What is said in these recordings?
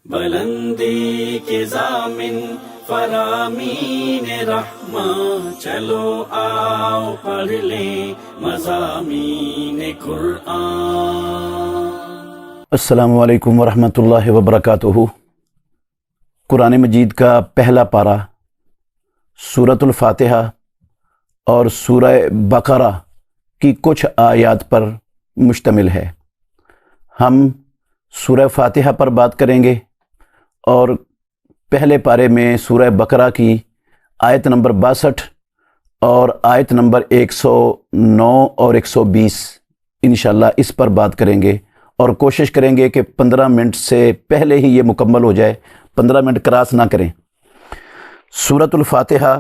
بلندی کے ضامن فرامین رحماں، چلو آؤ پڑھ لیں مضامین قرآن۔ السلام علیکم ورحمۃ اللہ وبرکاتہ۔ قرآن مجید کا پہلا پارہ سورۃ الفاتحہ اور سورہ بقرہ کی کچھ آیات پر مشتمل ہے۔ ہم سورہ فاتحہ پر بات کریں گے اور پہلے پارے میں سورہ بقرہ کی آیت نمبر 62 اور آیت نمبر 109 اور 120 انشاءاللہ اس پر بات کریں گے، اور کوشش کریں گے کہ 15 منٹ سے پہلے ہی یہ مکمل ہو جائے، 15 منٹ کراس نہ کریں۔ سورۃ الفاتحہ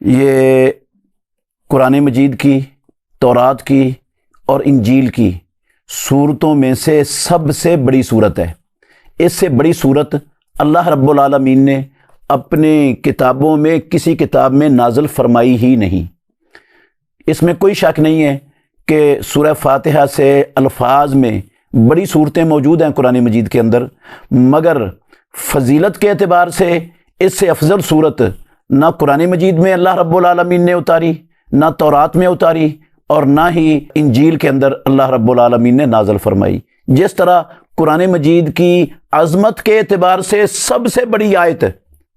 یہ قرآن مجید کی، تورات کی اور انجیل کی سورتوں میں سے سب سے بڑی سورت ہے۔ اس سے بڑی سورت اللہ رب العالمین نے اپنے کتابوں میں کسی کتاب میں نازل فرمائی ہی نہیں۔ اس میں کوئی شک نہیں ہے کہ سورہ فاتحہ سے الفاظ میں بڑی صورتیں موجود ہیں قرآن مجید کے اندر، مگر فضیلت کے اعتبار سے اس سے افضل صورت نہ قرآن مجید میں اللہ رب العالمین نے اتاری، نہ تورات میں اتاری، اور نہ ہی انجیل کے اندر اللہ رب العالمین نے نازل فرمائی۔ جس طرح قرآن مجید کی عظمت کے اعتبار سے سب سے بڑی آیت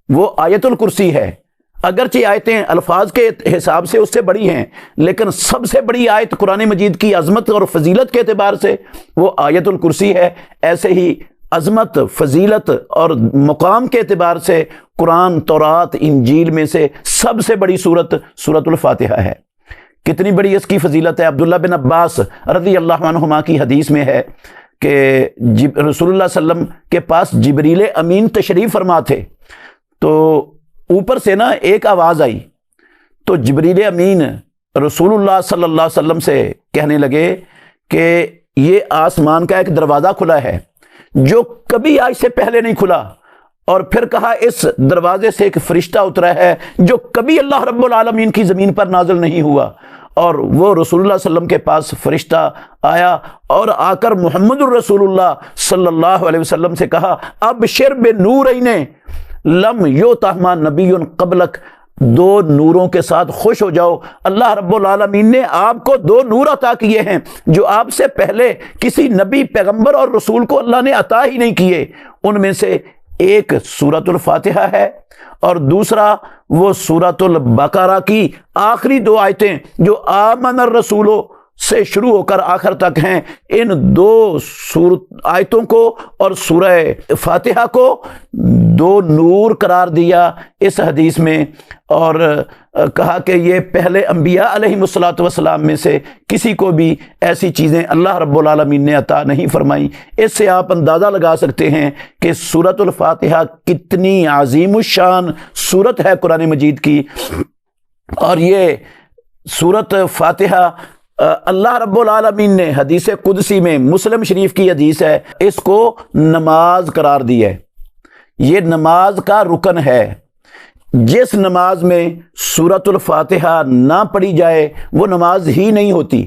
وہ آیت الکرسی ہے، اگرچہ آیتیں الفاظ کے حساب سے اس سے بڑی ہیں، لیکن سب سے بڑی آیت قرآن مجید کی عظمت اور فضیلت کے اعتبار سے وہ آیت الکرسی ہے۔ ایسے ہی عظمت، فضیلت اور مقام کے اعتبار سے قرآن، تورات، انجیل میں سے سب سے بڑی سورت سورۃ الفاتحہ ہے۔ کتنی بڑی اس کی فضیلت ہے، عبداللہ بن عباس رضی اللہ عنہما کی حدیث میں ہے کہ رسول اللہ صلی اللہ علیہ وسلم کے پاس جبریل امین تشریف فرما تھے، تو اوپر سے نا ایک آواز آئی، تو جبریل امین رسول اللہ صلی اللہ علیہ وسلم سے کہنے لگے کہ یہ آسمان کا ایک دروازہ کھلا ہے جو کبھی آج سے پہلے نہیں کھلا، اور پھر کہا اس دروازے سے ایک فرشتہ اترا ہے جو کبھی اللہ رب العالمین کی زمین پر نازل نہیں ہوا، اور وہ رسول اللہ صلی اللہ علیہ وسلم کے پاس فرشتہ آیا اور آ کر محمد الرسول اللہ صلی اللہ علیہ وسلم سے کہا، ابشر بنورین لم یؤتہما نبی قبلک، دو نوروں کے ساتھ خوش ہو جاؤ، اللہ رب العالمین نے آپ کو دو نور عطا کیے ہیں جو آپ سے پہلے کسی نبی، پیغمبر اور رسول کو اللہ نے عطا ہی نہیں کیے۔ ان میں سے ایک سورۃ الفاتحہ ہے اور دوسرا وہ سورۃ البقرہ کی آخری دو آیتیں جو آمن الرسول سے شروع ہو کر آخر تک ہیں۔ ان دو آیتوں کو اور سورہ فاتحہ کو دو نور قرار دیا اس حدیث میں، اور کہا کہ یہ پہلے انبیاء علیہم الصلوۃ والسلام میں سے کسی کو بھی ایسی چیزیں اللہ رب العالمین نے عطا نہیں فرمائی۔ اس سے آپ اندازہ لگا سکتے ہیں کہ سورۃ الفاتحہ کتنی عظیم الشان سورت ہے قرآن مجید کی۔ اور یہ سورۃ فاتحہ اللہ رب العالمین نے حدیث قدسی میں، مسلم شریف کی حدیث ہے، اس کو نماز قرار دی ہے۔ یہ نماز کا رکن ہے۔ جس نماز میں سورۃ الفاتحہ نہ پڑھی جائے وہ نماز ہی نہیں ہوتی۔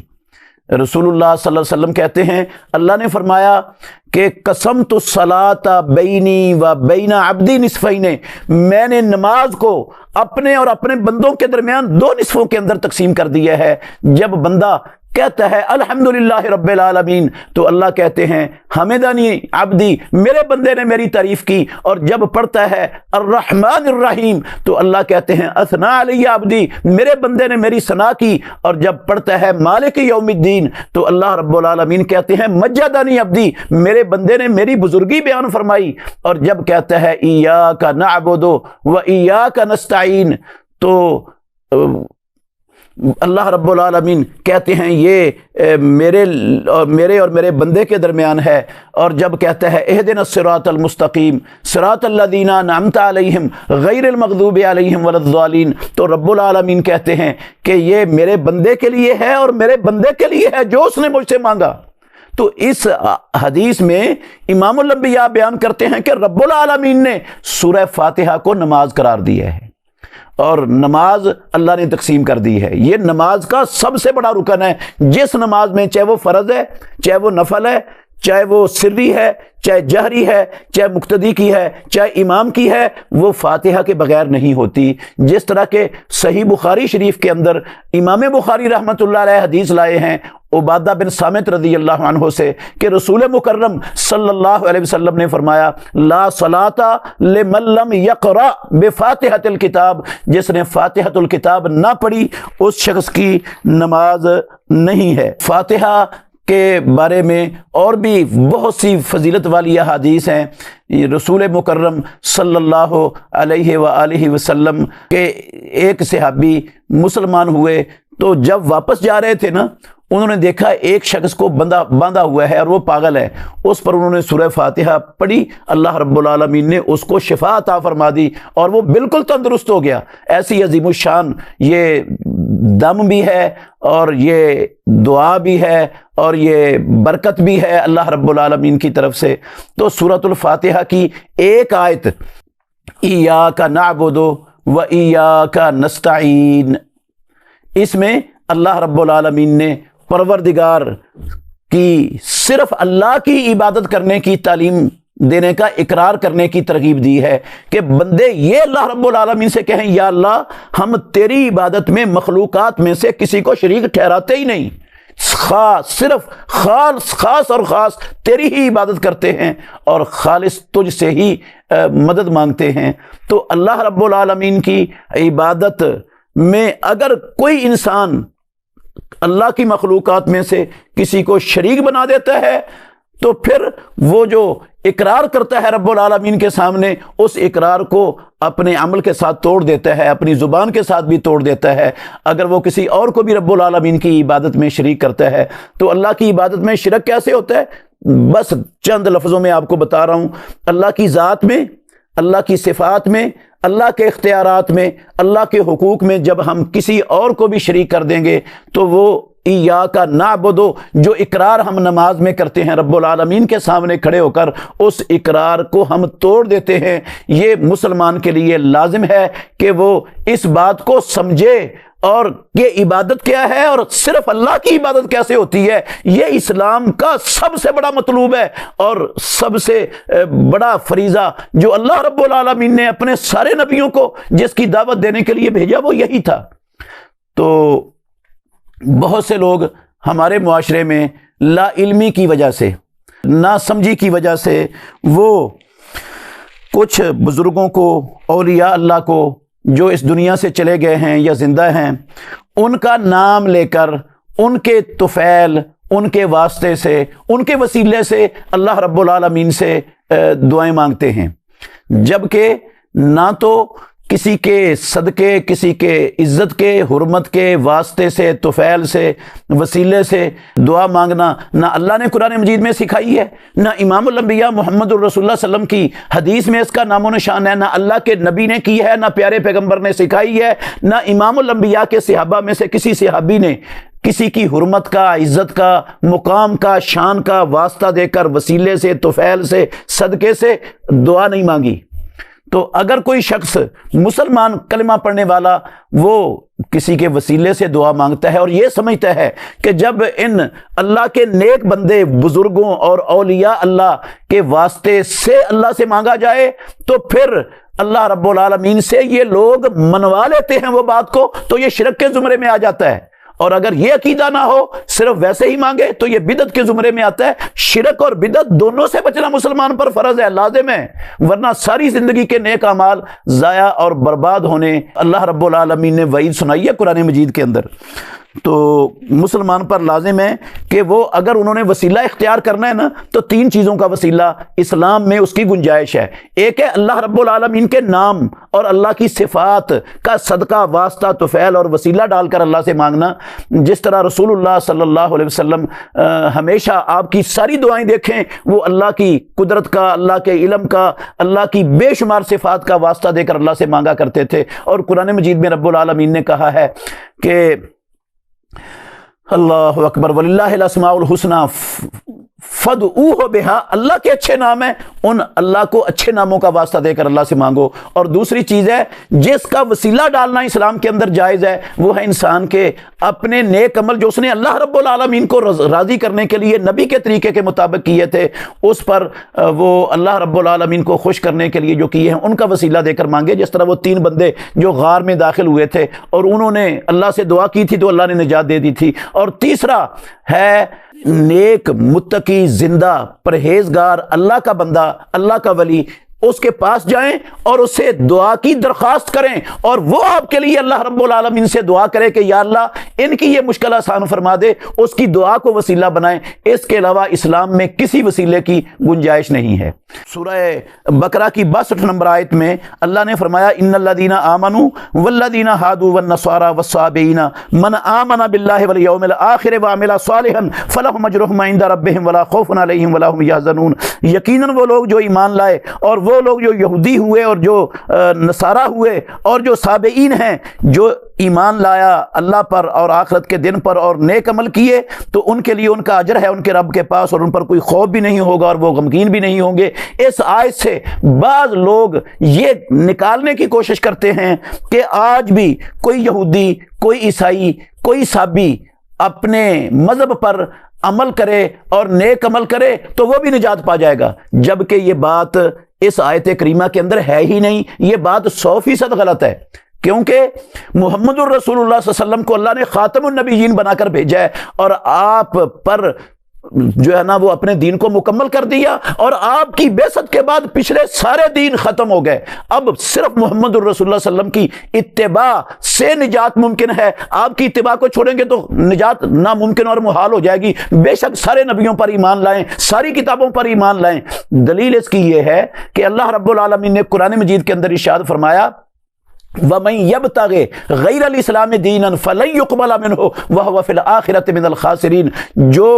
رسول اللہ صلی اللہ علیہ وسلم کہتے ہیں، اللہ نے فرمایا کہ قسمت الصلاۃ بینی و بین عبدی نصفین، میں نے نماز کو اپنے اور اپنے بندوں کے درمیان دو نصفوں کے اندر تقسیم کر دیا ہے۔ جب بندہ کہتا ہے الحمدللہ رب العالمین تو اللہ کہتے ہیں حمدنی عبدی، میرے بندے نے میری تعریف کی، اور جب پڑھتا ہے الرحمن الرحیم تو اللہ کہتے ہیں اثنا علی عبدی، میرے بندے نے میری ثنا کی، اور جب پڑھتا ہے مالک یوم الدین تو اللہ رب العالمین کہتے ہیں مجدنی عبدی، میرے بندے نے میری بزرگی بیان فرمائی، اور جب کہتا ہے ایاک نعبد و ایاک نستعین تو اللہ رب العالمین کہتے ہیں یہ میرے اور میرے بندے کے درمیان ہے، اور جب کہتا ہے اہدنا الصراط المستقیم صراط الذین انعمت علیہم غیر المغضوب علیہم ولا الضالین تو رب العالمین کہتے ہیں کہ یہ میرے بندے کے لیے ہے اور میرے بندے کے لیے ہے جو اس نے مجھ سے مانگا۔ تو اس حدیث میں امام الانبیاء بیان کرتے ہیں کہ رب العالمین نے سورہ فاتحہ کو نماز قرار دیا ہے، اور نماز اللہ نے تقسیم کر دی ہے۔ یہ نماز کا سب سے بڑا رکن ہے۔ جس نماز میں چاہے وہ فرض ہے، چاہے وہ نفل ہے، چاہے وہ سری ہے، چاہے جہری ہے، چاہے مقتدی کی ہے، چاہے امام کی ہے، وہ فاتحہ کے بغیر نہیں ہوتی۔ جس طرح کہ صحیح بخاری شریف کے اندر امام بخاری رحمۃ اللہ علیہ حدیث لائے ہیں عبادہ بن صامت رضی اللہ عنہ سے کہ رسول مکرم صلی اللہ علیہ وسلم نے فرمایا لا صلاۃ لمن لم یقرأ بفاتحۃ الکتاب، جس نے فاتحۃ الکتاب نہ پڑھی اس شخص کی نماز نہیں ہے۔ فاتحہ کے بارے میں اور بھی بہت سی فضیلت والی احادیث ہیں۔ رسول مکرم صلی اللہ علیہ وآلہ وسلم کے ایک صحابی مسلمان ہوئے تو جب واپس جا رہے تھے نا، انہوں نے دیکھا ایک شخص کو باندھا ہوا ہے اور وہ پاگل ہے۔ اس پر انہوں نے سورہ فاتحہ پڑھی، اللہ رب العالمین نے اس کو شفا عطا فرما دی اور وہ بالکل تندرست ہو گیا۔ ایسی عظیم الشان یہ دم بھی ہے اور یہ دعا بھی ہے اور یہ برکت بھی ہے اللہ رب العالمین کی طرف سے۔ تو سورۃ الفاتحہ کی ایک آیت ایاک نعبد و ایاک نستعین، اس میں اللہ رب العالمین نے پروردگار کی صرف اللہ کی عبادت کرنے کی تعلیم دینے کا اقرار کرنے کی ترغیب دی ہے کہ بندے یہ اللہ رب العالمین سے کہیں یا اللہ ہم تیری عبادت میں مخلوقات میں سے کسی کو شریک ٹھہراتے ہی نہیں، صرف خاص اور خاص تیری ہی عبادت کرتے ہیں اور خالص تجھ سے ہی مدد مانگتے ہیں۔ تو اللہ رب العالمین کی عبادت میں اگر کوئی انسان اللہ کی مخلوقات میں سے کسی کو شریک بنا دیتا ہے تو پھر وہ جو اقرار کرتا ہے رب العالمین کے سامنے، اس اقرار کو اپنے عمل کے ساتھ توڑ دیتا ہے، اپنی زبان کے ساتھ بھی توڑ دیتا ہے۔ اگر وہ کسی اور کو بھی رب العالمین کی عبادت میں شریک کرتا ہے تو اللہ کی عبادت میں شرک کیسے ہوتا ہے؟ بس چند لفظوں میں آپ کو بتا رہا ہوں۔ اللہ کی ذات میں، اللہ کی صفات میں، اللہ کے اختیارات میں، اللہ کے حقوق میں جب ہم کسی اور کو بھی شریک کر دیں گے تو وہ ایاک نعبد جو اقرار ہم نماز میں کرتے ہیں رب العالمین کے سامنے کھڑے ہو کر، اس اقرار کو ہم توڑ دیتے ہیں۔ یہ مسلمان کے لیے لازم ہے کہ وہ اس بات کو سمجھے اور یہ عبادت کیا ہے اور صرف اللہ کی عبادت کیسے ہوتی ہے۔ یہ اسلام کا سب سے بڑا مطلوب ہے اور سب سے بڑا فریضہ جو اللہ رب العالمین نے اپنے سارے نبیوں کو جس کی دعوت دینے کے لیے بھیجا وہ یہی تھا۔ تو بہت سے لوگ ہمارے معاشرے میں لا علمی کی وجہ سے، نا سمجھی کی وجہ سے، وہ کچھ بزرگوں کو، اولیاء اللہ کو جو اس دنیا سے چلے گئے ہیں یا زندہ ہیں، ان کا نام لے کر ان کے طفیل، ان کے واسطے سے، ان کے وسیلے سے اللہ رب العالمین سے دعائیں مانگتے ہیں، جبکہ نہ تو کسی کے صدقے، کسی کے عزت کے، حرمت کے واسطے سے، طفیل سے، وسیلے سے دعا مانگنا نہ اللہ نے قرآن مجید میں سکھائی ہے، نہ امام الانبیاء محمد الرسول اللہ صلی اللہ علیہ وسلم کی حدیث میں اس کا نام و نشان ہے، نہ اللہ کے نبی نے کی ہے، نہ پیارے پیغمبر نے سکھائی ہے، نہ امام الانبیاء کے صحابہ میں سے کسی صحابی نے کسی کی حرمت کا، عزت کا، مقام کا، شان کا واسطہ دے کر وسیلے سے، طفیل سے، صدقے سے دعا نہیں مانگی۔ تو اگر کوئی شخص مسلمان کلمہ پڑھنے والا وہ کسی کے وسیلے سے دعا مانگتا ہے اور یہ سمجھتا ہے کہ جب ان اللہ کے نیک بندے، بزرگوں اور اولیاء اللہ کے واسطے سے اللہ سے مانگا جائے تو پھر اللہ رب العالمین سے یہ لوگ منوا لیتے ہیں وہ بات کو، تو یہ شرک کے زمرے میں آ جاتا ہے۔ اور اگر یہ عقیدہ نہ ہو، صرف ویسے ہی مانگے، تو یہ بدعت کے زمرے میں آتا ہے۔ شرک اور بدعت دونوں سے بچنا مسلمان پر فرض ہے، لازم ہے، ورنہ ساری زندگی کے نیک اعمال ضائع اور برباد ہونے اللہ رب العالمین نے وعید سنائی ہے قرآن مجید کے اندر۔ تو مسلمان پر لازم ہے کہ وہ اگر انہوں نے وسیلہ اختیار کرنا ہے نا تو 3 چیزوں کا وسیلہ اسلام میں اس کی گنجائش ہے۔ ایک ہے اللہ رب العالمین کے نام اور اللہ کی صفات کا صدقہ، واسطہ، طفیل اور وسیلہ ڈال کر اللہ سے مانگنا، جس طرح رسول اللہ صلی اللہ علیہ وسلم ہمیشہ آپ کی ساری دعائیں دیکھیں وہ اللہ کی قدرت کا، اللہ کے علم کا، اللہ کی بے شمار صفات کا واسطہ دے کر اللہ سے مانگا کرتے تھے۔ اور قرآن مجید میں رب العالمین نے کہا ہے کہ اللہ اکبر وللہ الاسماء الحسنی فدعوہ بہا، اللہ کے اچھے نام ہیں، ان اللہ کو اچھے ناموں کا واسطہ دے کر اللہ سے مانگو۔ اور دوسری چیز ہے جس کا وسیلہ ڈالنا اسلام کے اندر جائز ہے، وہ ہے انسان کے اپنے نیک عمل جو اس نے اللہ رب العالمین کو راضی کرنے کے لیے نبی کے طریقے کے مطابق کیے تھے، اس پر وہ اللہ رب العالمین کو خوش کرنے کے لیے جو کیے ہیں ان کا وسیلہ دے کر مانگے۔ جس طرح وہ 3 بندے جو غار میں داخل ہوئے تھے اور انہوں نے اللہ سے دعا کی تھی تو اللہ نے نجات دے دی تھی۔ اور تیسرا ہے نیک متقی زندہ پرہیزگار اللہ کا بندہ، اللہ کا ولی، اس کے پاس جائیں اور اسے دعا کی درخواست کریں، اور وہ آپ کے لیے اللہ رب العالمین سے دعا کرے کہ یا اللہ ان کی یہ مشکل آسان فرما دے، اس کی دعا کو وسیلہ بنائیں۔ اس کے علاوہ اسلام میں کسی وسیلے کی گنجائش نہیں ہے۔ سورہ بقرہ کی 62 نمبر آیت میں اللہ نے فرمایا ان الذین آمنوا والذین ہادوا والنصارى والصابئین من آمن باللہ والیوم الآخر وعمل صالحا فلہم اجرہم عند ربہم ولا خوف علیہم ولا هم یحزنون، یقیناً وہ لوگ جو ایمان لائے اور وہ لوگ جو یہودی ہوئے اور جو نصارہ ہوئے اور جو صابئین ہیں، جو ایمان لایا اللہ پر اور آخرت کے دن پر اور نیک عمل کیے، تو ان کے لیے ان کا اجر ہے ان کے رب کے پاس، اور ان پر کوئی خوف بھی نہیں ہوگا اور وہ غمگین بھی نہیں ہوں گے۔ اس آیت سے بعض لوگ یہ نکالنے کی کوشش کرتے ہیں کہ آج بھی کوئی یہودی، کوئی عیسائی، کوئی صابی اپنے مذہب پر عمل کرے اور نیک عمل کرے تو وہ بھی نجات پا جائے گا، جبکہ یہ بات اس آیت کریمہ کے اندر ہے ہی نہیں۔ یہ بات 100% غلط ہے، کیونکہ محمد الرسول اللہ صلی اللہ علیہ وسلم کو اللہ نے خاتم النبیین بنا کر بھیجا ہے، اور آپ پر جو ہے نا وہ اپنے دین کو مکمل کر دیا، اور آپ کی بعثت کے بعد پچھلے سارے دین ختم ہو گئے۔ اب صرف محمد الرسول اللہ صلی اللہ علیہ وسلم کی اتباع سے نجات ممکن ہے، آپ کی اتباع کو چھوڑیں گے تو نجات ناممکن اور محال ہو جائے گی۔ بے شک سارے نبیوں پر ایمان لائیں، ساری کتابوں پر ایمان لائیں۔ دلیل اس کی یہ ہے کہ اللہ رب العالمین نے قرآن مجید کے اندر ارشاد فرمایا وَمَن يَبْتَغِ غَيْرَ الْإِسْلَامِ دِينًا فَلَن يُقْبَلَ مِنْهُ وَهُوَ فِي الْآخِرَةِ مِنَ الْخَاسِرِينَ، جو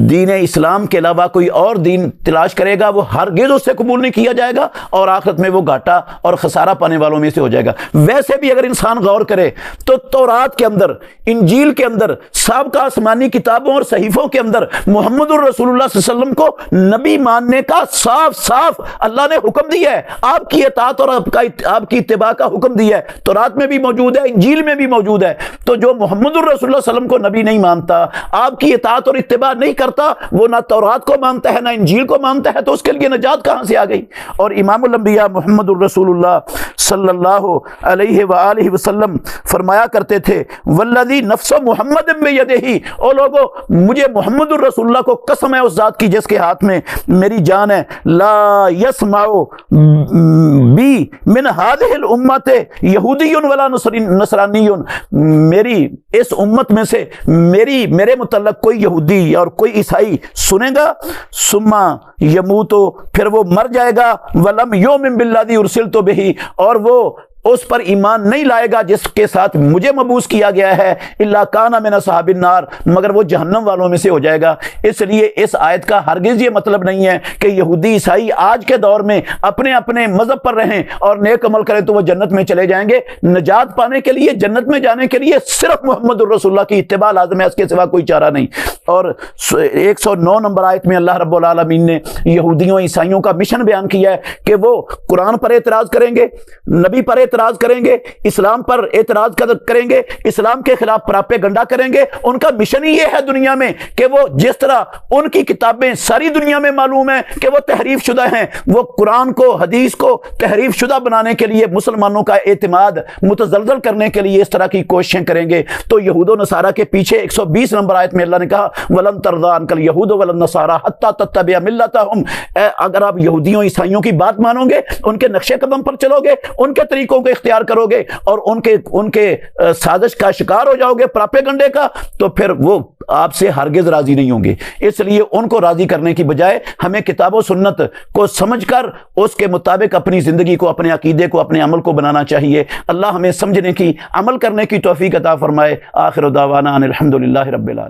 دین اسلام کے علاوہ کوئی اور دین تلاش کرے گا وہ ہرگز اس سے قبول نہیں کیا جائے گا، اور آخرت میں وہ گھاٹا اور خسارہ پانے والوں میں سے ہو جائے گا۔ ویسے بھی اگر انسان غور کرے تو تورات کے اندر، انجیل کے اندر، سابقہ آسمانی کتابوں اور صحیفوں کے اندر محمد الرسول اللہ صلی اللہ علیہ وسلم کو نبی ماننے کا صاف صاف اللہ نے حکم دیا ہے، آپ کی اطاعت اور آپ کی اتباع کا حکم دیا ہے۔ تورات میں بھی موجود ہے، انجیل میں بھی موجود ہے۔ تو جو محمد الرسول اللہ صلی اللہ علیہ وسلم کو نبی نہیں مانتا، آپ کی اطاعت اور اتباع نہیں کرتا، وہ نہ تورات کو مانتا ہے نہ انجیل کو مانتا ہے، تو اس کے لیے نجات کہاں سے آ گئی؟ اور امام الانبیاء محمد الرسول اللہ صلی اللہ علیہ وآلہ وسلم فرمایا کرتے تھے والذی نفس محمد بیدہ، او لوگو مجھے محمد الرسول اللہ کو قسم ہے اس ذات کی جس کے ہاتھ میں میری جان ہے، لا یسمع بی من هذه الامت یہودی ولا نصرانی، میری اس امت میں سے میرے متعلق کوئی یہودی اور کوئی عیسائی سنے گا، ثم یموت، پھر وہ مر جائے گا، ولم یؤمن بالذی ارسلت بہ، اور وہ اس پر ایمان نہیں لائے گا جس کے ساتھ مجھے مبعوث کیا گیا ہے، الا کان من اصحاب النار، مگر وہ جہنم والوں میں سے ہو جائے گا۔ اس لیے اس آیت کا ہرگز یہ مطلب نہیں ہے کہ یہودی عیسائی آج کے دور میں اپنے اپنے مذہب پر رہیں اور نیک عمل کریں تو وہ جنت میں چلے جائیں گے۔ نجات پانے کے لیے، جنت میں جانے کے لیے صرف محمد الرسول اللہ کی اتباع لازم ہے، اس کے سوا کوئی چارہ نہیں۔ اور 109 نمبر آیت میں اللہ رب العالمین نے یہودیوں عیسائیوں کا مشن بیان کیا ہے کہ وہ قرآن پر اعتراض کریں گے، نبی پر اعتراض کریں گے، اسلام پر اعتراض کریں گے، اسلام کے خلاف پراپیگنڈا کریں گے۔ ان کا مشن ہی یہ ہے دنیا میں کہ وہ جس طرح ان کی کتابیں ساری دنیا میں معلوم ہے کہ وہ تحریف شدہ ہیں، وہ قرآن کو، حدیث کو تحریف شدہ بنانے کے لیے، مسلمانوں کا اعتماد متزلزل کرنے کے لیے اس طرح کی کوششیں کریں گے۔ تو یہود و نصارہ کے پیچھے 120 نمبر آیت میں اللہ نے کہا وَلَن تَرْضَىٰ عَنْكَ الْيَهُودُ وَلَا النَّصَارَىٰ حَتَّىٰ تَتَّبِعَ مِلَّتَهُمْ، اگر آپ یہودیوں عیسائیوں کی بات مانو گے، ان کے نقشے قدم پر چلو گے، ان کے طریقوں کو اختیار کرو گے اور ان کے سازش کا شکار ہو جاؤ گے، پراپیگنڈے کا، تو پھر وہ آپ سے ہرگز راضی نہیں ہوں گے۔ اس لیے ان کو راضی کرنے کی بجائے ہمیں کتاب و سنت کو سمجھ کر اس کے مطابق اپنی زندگی کو، اپنے عقیدے کو، اپنے عمل کو بنانا چاہیے۔ اللہ ہمیں سمجھنے کی، عمل کرنے کی توفیق عطا فرمائے۔ آخر دعوانا ان الحمد للہ رب العالمین۔